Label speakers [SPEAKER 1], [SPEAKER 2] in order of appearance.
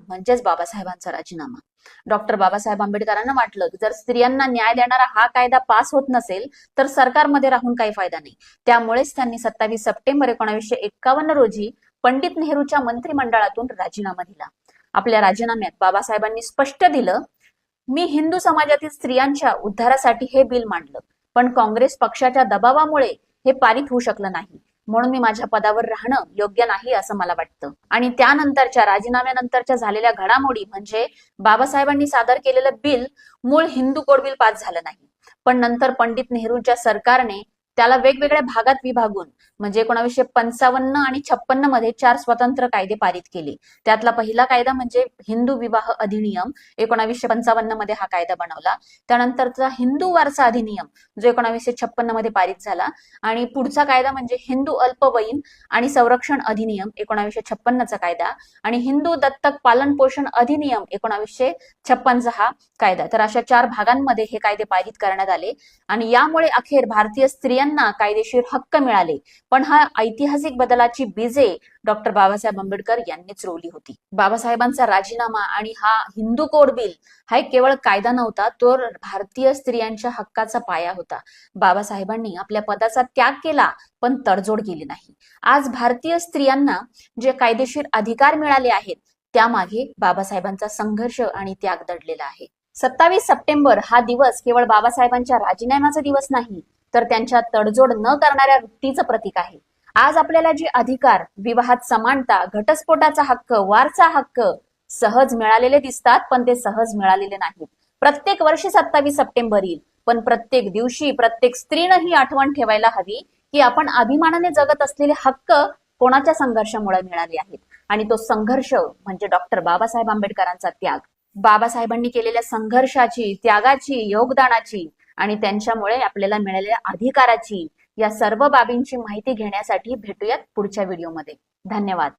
[SPEAKER 1] म्हणजेच बाबासाहेबांचा राजीनामा. डॉक्टर बाबासाहेब आंबेडकरांना वाटलं की जर स्त्रियांना न्याय देणारा हा कायदा पास होत नसेल तर सरकारमध्ये राहून काही फायदा नाही. त्यामुळेच त्यांनी 27 सप्टेंबर 1951 रोजी पंडित नेहरूच्या मंत्रिमंडळातून राजीनामा दिला. आपल्या राजीनाम्यात बाबासाहेबांनी स्पष्ट दिलं, मी हिंदू समाजातील स्त्रियांच्या उद्धारासाठी हे बिल मांडलं, पण काँग्रेस पक्षाच्या दबावामुळे हे पारित होऊ शकलं नाही, म्हणून मी माझ्या पदावर राहणं योग्य नाही असं मला वाटतं. आणि त्यानंतरच्या राजीनाम्यानंतरच्या झालेल्या घडामोडी म्हणजे बाबासाहेबांनी सादर केलेलं बिल मूळ हिंदू कोड बिल पास झालं नाही, पण नंतर पंडित नेहरूंच्या सरकारने त्याला वेगवेगळ्या भागात विभागून म्हणजे 1955 आणि 56 मध्ये 4 स्वतंत्र कायदे पारित केले. त्यातला पहिला कायदा म्हणजे हिंदू विवाह अधिनियम 1955 मध्ये हा कायदा बनवला. त्यानंतरचा हिंदू वारसा अधिनियम जो 1956 मध्ये पारित झाला आणि पुढचा कायदा म्हणजे हिंदू अल्पवयीन आणि संरक्षण अधिनियम 1956 चा कायदा आणि हिंदू दत्तक पालन पोषण अधिनियम 1956 हा कायदा. तर अशा 4 भागांमध्ये हे कायदे पारित करण्यात आले आणि यामुळे अखेर भारतीय स्त्रियांना कायदेशीर हक्क मिळाले. पण हा ऐतिहासिक बदलाची बीजे डॉक्टर बाबासाहेब आंबेडकर यांनीच रोवली होती. बाबासाहेबांचा राजीनामा आणि हा हिंदू कोड बिल हा एक केवळ कायदा नव्हता, तो भारतीय स्त्रियांच्या हक्काचा पाया होता. बाबासाहेबांनी आपल्या पदाचा त्याग केला पण तडजोड केली नाही. आज भारतीय स्त्रियांना जे कायदेशीर अधिकार मिळाले आहेत त्यामागे बाबासाहेबांचा संघर्ष आणि त्याग दडलेला आहे. 27 सप्टेंबर हा दिवस केवळ बाबासाहेबांच्या राजीनाम्याचा दिवस नाही, तर त्यांच्या तडजोड न करणाऱ्या वृत्तीचं प्रतीक आहे. आज आपल्याला जे अधिकार, विवाहात समानता, घटस्फोटाचा हक्क, वारसा हक्क सहज मिळालेले दिसतात, पण ते सहज मिळालेले नाहीत. प्रत्येक वर्षी 27 सप्टेंबर येईल, पण प्रत्येक दिवशी प्रत्येक स्त्रीनं ही आठवण ठेवायला हवी की आपण अभिमानाने जगत असलेले हक्क कोणाच्या संघर्षामुळे मिळाले आहेत. आणि तो संघर्ष म्हणजे डॉक्टर बाबासाहेब आंबेडकरांचा त्याग. बाबासाहेबांनी केलेल्या संघर्षाची, त्यागाची, योगदानाची आणि त्यांच्यामुळे आपल्याला मिळालेल्या अधिकाराची या सर्व बाबींची माहिती घेण्यासाठी भेटूयात पुढच्या व्हिडिओमध्ये. धन्यवाद.